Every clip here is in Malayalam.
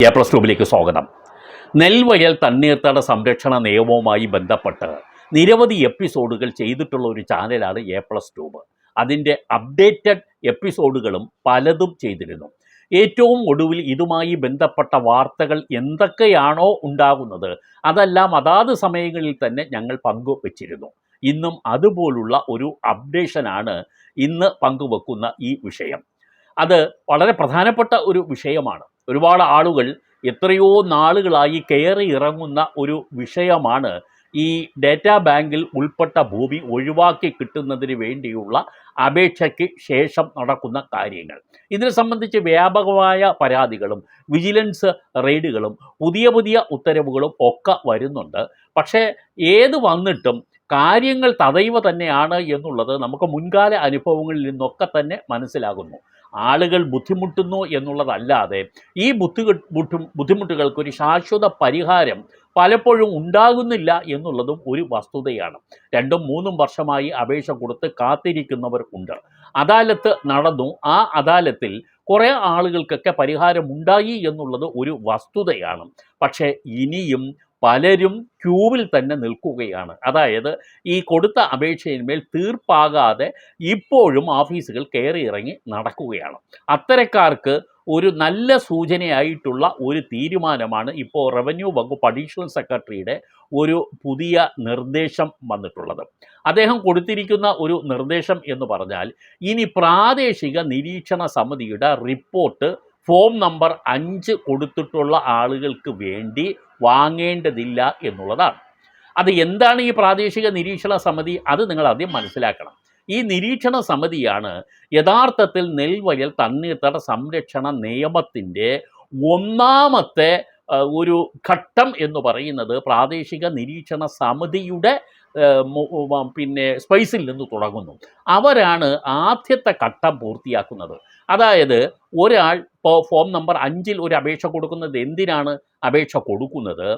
A+ട്യൂബിലേക്ക് സ്വാഗതം. നെൽവയൽ തണ്ണീർത്തട സംരക്ഷണ നിയമവുമായി ബന്ധപ്പെട്ട് നിരവധി എപ്പിസോഡുകൾ ചെയ്തിട്ടുള്ള ഒരു ചാനലാണ് A+ട്യൂബ്. അതിൻ്റെ അപ്ഡേറ്റഡ് എപ്പിസോഡുകളും പലതും ചെയ്തിരുന്നു. ഏറ്റവും ഒടുവിൽ ഇതുമായി ബന്ധപ്പെട്ട വാർത്തകൾ എന്തൊക്കെയാണോ ഉണ്ടാകുന്നത് അതെല്ലാം അതാത് സമയങ്ങളിൽ തന്നെ ഞങ്ങൾ പങ്കുവച്ചിരുന്നു. ഇന്നും അതുപോലുള്ള ഒരു അപ്ഡേഷനാണ് ഇന്ന് പങ്കുവെക്കുന്ന ഈ വിഷയം. അത് വളരെ പ്രധാനപ്പെട്ട ഒരു വിഷയമാണ്. ഒരുപാട് ആളുകൾ എത്രയോ നാളുകളായി കയറി ഇറങ്ങുന്ന ഒരു വിഷയമാണ് ഈ ഡേറ്റാ ബാങ്കിൽ ഉൾപ്പെട്ട ഭൂമി ഒഴിവാക്കി കിട്ടുന്നതിന് വേണ്ടിയുള്ള അപേക്ഷയ്ക്ക് ശേഷം നടക്കുന്ന കാര്യങ്ങൾ. ഇതിനെ സംബന്ധിച്ച് വ്യാപകമായ പരാതികളും വിജിലൻസ് റെയ്ഡുകളും പുതിയ പുതിയ ഉത്തരവുകളും ഒക്കെ വരുന്നുണ്ട്. പക്ഷേ ഏത് വന്നിട്ടും കാര്യങ്ങൾ തദൈവ തന്നെയാണ് എന്നുള്ളത് നമുക്ക് മുൻകാല അനുഭവങ്ങളിൽ നിന്നൊക്കെ തന്നെ മനസ്സിലാകുന്നു. ആളുകൾ ബുദ്ധിമുട്ടുന്നു എന്നുള്ളതല്ലാതെ ഈ ബുദ്ധിമുട്ടുകൾക്കൊരു ശാശ്വത പരിഹാരം പലപ്പോഴും ഉണ്ടാകുന്നില്ല എന്നുള്ളതും ഒരു വസ്തുതയാണ്. 2-3 വർഷമായി അപേക്ഷ കൊടുത്ത് കാത്തിരിക്കുന്നവർ ഉണ്ട്. അദാലത്ത് നടന്നു. ആ അദാലത്തിൽ കുറേ ആളുകൾക്കൊക്കെ പരിഹാരം ഉണ്ടായി എന്നുള്ളത് ഒരു വസ്തുതയാണ്. പക്ഷേ ഇനിയും പലരും ക്യൂവിൽ തന്നെ നിൽക്കുകയാണ്. അതായത് ഈ കൊടുത്ത അപേക്ഷയിന്മേൽ തീർപ്പാകാതെ ഇപ്പോഴും ഓഫീസുകൾ കയറി ഇറങ്ങി നടക്കുകയാണ്. അത്തരക്കാർക്ക് ഒരു നല്ല സൂചനയായിട്ടുള്ള ഒരു തീരുമാനമാണ് ഇപ്പോൾ റവന്യൂ വകുപ്പ് അഡീഷണൽ സെക്രട്ടറിയുടെ ഒരു പുതിയ നിർദ്ദേശം വന്നിട്ടുള്ളത്. അദ്ദേഹം കൊടുത്തിരിക്കുന്ന ഒരു നിർദ്ദേശം എന്ന് പറഞ്ഞാൽ, ഇനി പ്രാദേശിക നിരീക്ഷണ സമിതിയുടെ റിപ്പോർട്ട് ഫോം നമ്പർ 5 കൊടുത്തിട്ടുള്ള ആളുകൾക്ക് വേണ്ടി വാങ്ങേണ്ടതില്ല എന്നുള്ളതാണ്. അത് എന്താണ് ഈ പ്രാദേശിക നിരീക്ഷണ സമിതി? അത് നിങ്ങൾ ആദ്യം മനസ്സിലാക്കണം. ഈ നിരീക്ഷണ സമിതിയാണ് യഥാർത്ഥത്തിൽ നെൽവയൽ തണ്ണീർത്തട സംരക്ഷണ നിയമത്തിൻ്റെ ഒന്നാമത്തെ ഒരു ഘട്ടം എന്ന് പറയുന്നത് പ്രാദേശിക നിരീക്ഷണ സമിതിയുടെ സ്പേസിൽ നിന്ന് തുടങ്ങുന്നു. അവരാണ് ആദ്യത്തെ ഘട്ടം പൂർത്തിയാക്കുന്നത്. അതായത് ഒരാൾ ഇപ്പോൾ ഫോം നമ്പർ 5 ഒരു അപേക്ഷ കൊടുക്കുന്നത് എന്തിനാണ് അപേക്ഷ കൊടുക്കുന്നത്?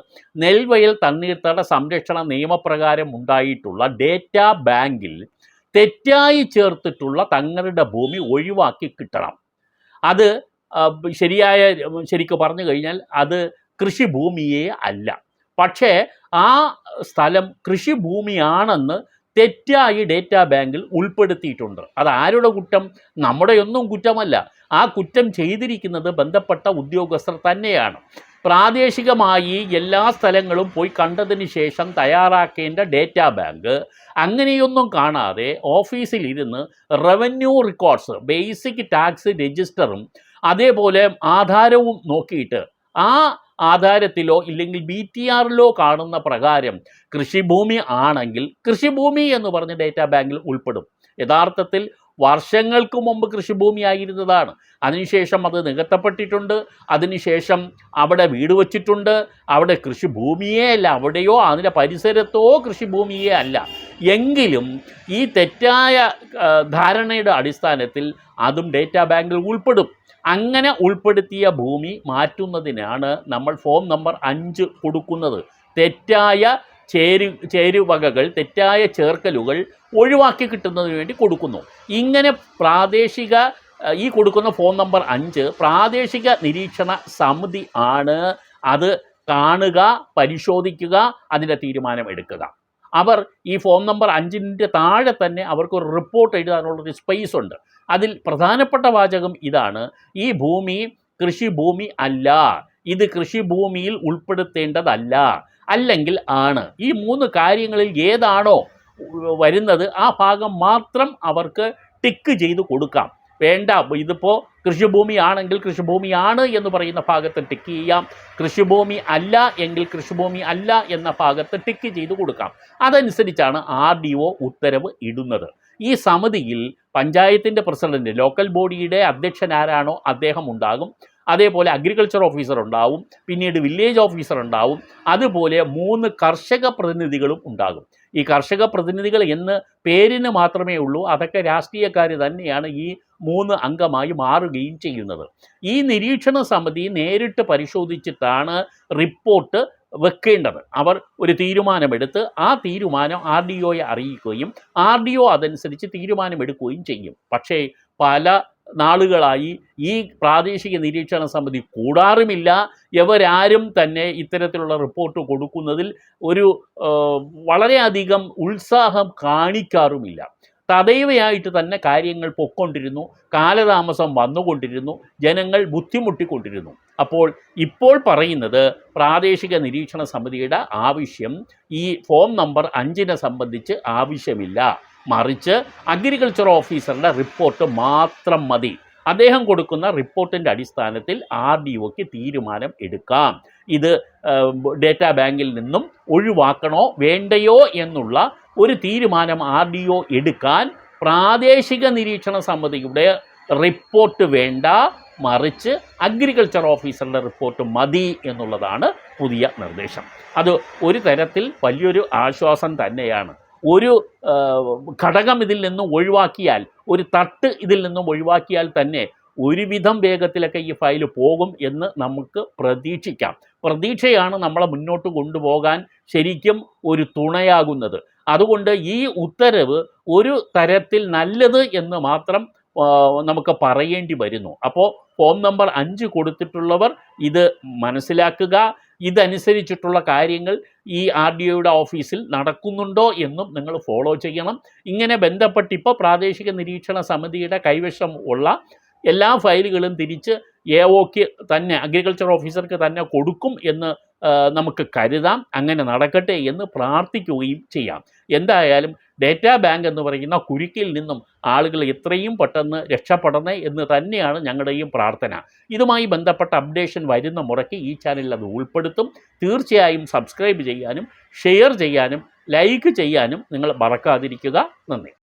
നെൽവയൽ തണ്ണീർത്തട സംരക്ഷണ നിയമപ്രകാരം ഉണ്ടായിട്ടുള്ള ഡേറ്റാ ബാങ്കിൽ തെറ്റായി ചേർത്തിട്ടുള്ള തങ്ങളുടെ ഭൂമി ഒഴിവാക്കി കിട്ടണം. അത് ശരിക്കും പറഞ്ഞു കഴിഞ്ഞാൽ അത് കൃഷിഭൂമിയേ അല്ല. പക്ഷേ ആ സ്ഥലം കൃഷിഭൂമിയാണെന്ന് തെറ്റായി ഡേറ്റാ ബാങ്കിൽ ഉൾപ്പെടുത്തിയിട്ടുണ്ട്. അത് ആരുടെ കുറ്റം? നമ്മുടെയൊന്നും കുറ്റമല്ല. ആ കുറ്റം ചെയ്തിരിക്കുന്നത് ബന്ധപ്പെട്ട ഉദ്യോഗസ്ഥർ തന്നെയാണ്. പ്രാദേശികമായി എല്ലാ സ്ഥലങ്ങളും പോയി കണ്ടതിന് ശേഷം തയ്യാറാക്കേണ്ട ഡേറ്റാ ബാങ്ക് അങ്ങനെയൊന്നും കാണാതെ ഓഫീസിലിരുന്ന് റവന്യൂ റെക്കോർഡ്സ്, ബേസിക് ടാക്സ് രജിസ്റ്ററും അതേപോലെ ആധാരവും നോക്കിയിട്ട് ആ ആധാരത്തിലോ ഇല്ലെങ്കിൽ BTRലോ കാണുന്ന പ്രകാരം കൃഷിഭൂമി ആണെങ്കിൽ കൃഷിഭൂമി എന്ന് പറഞ്ഞ് ഡേറ്റാ ബാങ്കിൽ ഉൾപ്പെടും. യഥാർത്ഥത്തിൽ വർഷങ്ങൾക്ക് മുമ്പ് കൃഷിഭൂമി ആയിരുന്നതാണ്. അതിനുശേഷം അത് നികത്തപ്പെട്ടിട്ടുണ്ട്. അതിനുശേഷം അവിടെ വീട് വച്ചിട്ടുണ്ട്. അവിടെ കൃഷിഭൂമിയേ അല്ല, അവിടെയോ അതിൻ്റെ പരിസരത്തോ കൃഷിഭൂമിയേ അല്ല. എങ്കിലും ഈ തെറ്റായ ധാരണയുടെ അടിസ്ഥാനത്തിൽ അതും ഡേറ്റാ ബാങ്കിൽ ഉൾപ്പെടും. അങ്ങനെ ഉൾപ്പെടുത്തിയ ഭൂമി മാറ്റുന്നതിനാണ് നമ്മൾ ഫോം നമ്പർ 5 കൊടുക്കുന്നത്. തെറ്റായ ചേരുവകകൾ, തെറ്റായ ചേർക്കലുകൾ ഒഴിവാക്കി കിട്ടുന്നതിന് വേണ്ടി കൊടുക്കുന്നു. ഇങ്ങനെ ഈ കൊടുക്കുന്ന ഫോം നമ്പർ 5 പ്രാദേശിക നിരീക്ഷണ സമിതി ആണ് അത് കാണുക, പരിശോധിക്കുക, അതിൻ്റെ തീരുമാനം എടുക്കുക. അവർ ഈ ഫോം നമ്പർ 5ൻ്റെ താഴെ തന്നെ അവർക്കൊരു റിപ്പോർട്ട് എഴുതാനുള്ളൊരു സ്പേസ് ഉണ്ട്. അതിൽ പ്രധാനപ്പെട്ട വാചകം ഇതാണ്: ഈ ഭൂമി കൃഷിഭൂമി അല്ല, ഇത് കൃഷിഭൂമിയിൽ ഉൾപ്പെടുത്തേണ്ടതല്ല, അല്ലെങ്കിൽ ആണ്. ഈ 3 കാര്യങ്ങളിൽ ഏതാണോ വരുന്നത് ആ ഭാഗം മാത്രം അവർക്ക് ടിക്ക് ചെയ്ത് കൊടുക്കാം. വേണ്ട, ഇതിപ്പോൾ കൃഷിഭൂമി ആണെങ്കിൽ കൃഷിഭൂമിയാണ് എന്ന് പറയുന്ന ഭാഗത്ത് ടിക്ക് ചെയ്യാം, കൃഷിഭൂമി അല്ല എങ്കിൽ കൃഷിഭൂമി അല്ല എന്ന ഭാഗത്ത് ടിക്ക് ചെയ്ത് കൊടുക്കാം. അതനുസരിച്ചാണ് RDO ഉത്തരവ് ഇടുന്നത്. ഈ സമിതിയിൽ പഞ്ചായത്തിൻ്റെ പ്രസിഡന്റ്, ലോക്കൽ ബോഡിയുടെ അധ്യക്ഷൻ ആരാണോ അദ്ദേഹം ഉണ്ടാകും. അതേപോലെ അഗ്രികൾച്ചർ ഓഫീസർ ഉണ്ടാവും, പിന്നീട് വില്ലേജ് ഓഫീസർ ഉണ്ടാവും, അതുപോലെ 3 കർഷക പ്രതിനിധികളും ഉണ്ടാകും. ഈ കർഷക പ്രതിനിധികൾ എന്ന് പേരിന് മാത്രമേ ഉള്ളൂ. അതൊക്കെ രാഷ്ട്രീയക്കാർ തന്നെയാണ് ഈ 3 അംഗമായി മാറുകയും ചെയ്യുന്നത്. ഈ നിരീക്ഷണ സമിതി നേരിട്ട് പരിശോധിച്ചിട്ടാണ് റിപ്പോർട്ട് വെക്കേണ്ടത്. അവർ ഒരു തീരുമാനമെടുത്ത് ആ തീരുമാനം RDOയെ അറിയിക്കുകയും RDO അതനുസരിച്ച് തീരുമാനമെടുക്കുകയും ചെയ്യും. പക്ഷേ പല നാളുകളായി ഈ പ്രാദേശിക നിരീക്ഷണ സമിതി കൂടാറുമില്ല. ഇവരാരും തന്നെ ഇത്തരത്തിലുള്ള റിപ്പോർട്ട് കൊടുക്കുന്നതിൽ ഒരു വളരെയധികം ഉത്സാഹം കാണിക്കാറുമില്ല. തദൈവയായിട്ട് തന്നെ കാര്യങ്ങൾ പൊയ്ക്കൊണ്ടിരുന്നു. കാലതാമസം വന്നുകൊണ്ടിരുന്നു. ജനങ്ങൾ ബുദ്ധിമുട്ടിക്കൊണ്ടിരുന്നു. അപ്പോൾ ഇപ്പോൾ പറയുന്നത് പ്രാദേശിക നിരീക്ഷണ സമിതിയുടെ ആവശ്യം ഈ ഫോം നമ്പർ 5 സംബന്ധിച്ച് ആവശ്യമില്ല. മറിച്ച് അഗ്രികൾച്ചർ ഓഫീസറുടെ റിപ്പോർട്ട് മാത്രം മതി. അദ്ദേഹം കൊടുക്കുന്ന റിപ്പോർട്ടിൻ്റെ അടിസ്ഥാനത്തിൽ RDOയ്ക്ക് തീരുമാനം എടുക്കാം. ഇത് ഡേറ്റാ ബാങ്കിൽ നിന്നും ഒഴിവാക്കണോ വേണ്ടയോ എന്നുള്ള ഒരു തീരുമാനം RDO എടുക്കാൻ പ്രാദേശിക നിരീക്ഷണ സമിതിയുടെ റിപ്പോർട്ട് വേണ്ട, മറിച്ച് അഗ്രികൾച്ചർ ഓഫീസറുടെ റിപ്പോർട്ട് മതി എന്നുള്ളതാണ് പുതിയ നിർദ്ദേശം. അത് ഒരു തരത്തിൽ വലിയൊരു ആശ്വാസം തന്നെയാണ്. ഒരു ഘടകം ഇതിൽ നിന്നും ഒഴിവാക്കിയാൽ, ഒരു തട്ട് ഇതിൽ നിന്നും ഒഴിവാക്കിയാൽ തന്നെ ഒരുവിധം വേഗത്തിലൊക്കെ ഈ ഫയൽ പോകും എന്ന് നമുക്ക് പ്രതീക്ഷിക്കാം. പ്രതീക്ഷയാണ് നമ്മളെ മുന്നോട്ട് കൊണ്ടുപോകാൻ ശരിക്കും ഒരു തുണയാകുന്നത്. അതുകൊണ്ട് ഈ ഉത്തരവ് ഒരു തരത്തിൽ നല്ലത് എന്ന് മാത്രം നമുക്ക് പറയേണ്ടി വരുന്നു. അപ്പോൾ ഫോം നമ്പർ 5 കൊടുത്തിട്ടുള്ളവർ ഇത് മനസ്സിലാക്കുക. ഇതനുസരിച്ചിട്ടുള്ള കാര്യങ്ങൾ ഈ RDOയുടെ ഓഫീസിൽ നടക്കുന്നുണ്ടോ എന്നും നിങ്ങൾ ഫോളോ ചെയ്യണം. ഇങ്ങനെ ബന്ധപ്പെട്ട് ഇപ്പോൾ പ്രാദേശിക നിരീക്ഷണ സമിതിയുടെ കൈവശം ഉള്ള എല്ലാ ഫയലുകളും തിരിച്ച് AOക്ക് തന്നെ, അഗ്രികൾച്ചർ ഓഫീസർക്ക് തന്നെ കൊടുക്കും എന്ന് നമുക്ക് കരുതാം. അങ്ങനെ നടക്കട്ടെ എന്ന് പ്രാർത്ഥിക്കുകയും ചെയ്യാം. എന്തായാലും ഡേറ്റാ ബാങ്ക് എന്ന് പറയുന്ന കുരുക്കിൽ നിന്നും ആളുകൾ എത്രയും പെട്ടെന്ന് രക്ഷപ്പെടണേ എന്ന് തന്നെയാണ് ഞങ്ങളുടെയും പ്രാർത്ഥന. ഇതുമായി ബന്ധപ്പെട്ട അപ്ഡേഷൻ വരുന്ന മുറയ്ക്ക് ഈ ചാനലിൽ അത് ഉൾപ്പെടുത്തും. തീർച്ചയായും സബ്സ്ക്രൈബ് ചെയ്യാനും ഷെയർ ചെയ്യാനും ലൈക്ക് ചെയ്യാനും നിങ്ങൾ മറക്കാതിരിക്കുക. നന്ദി.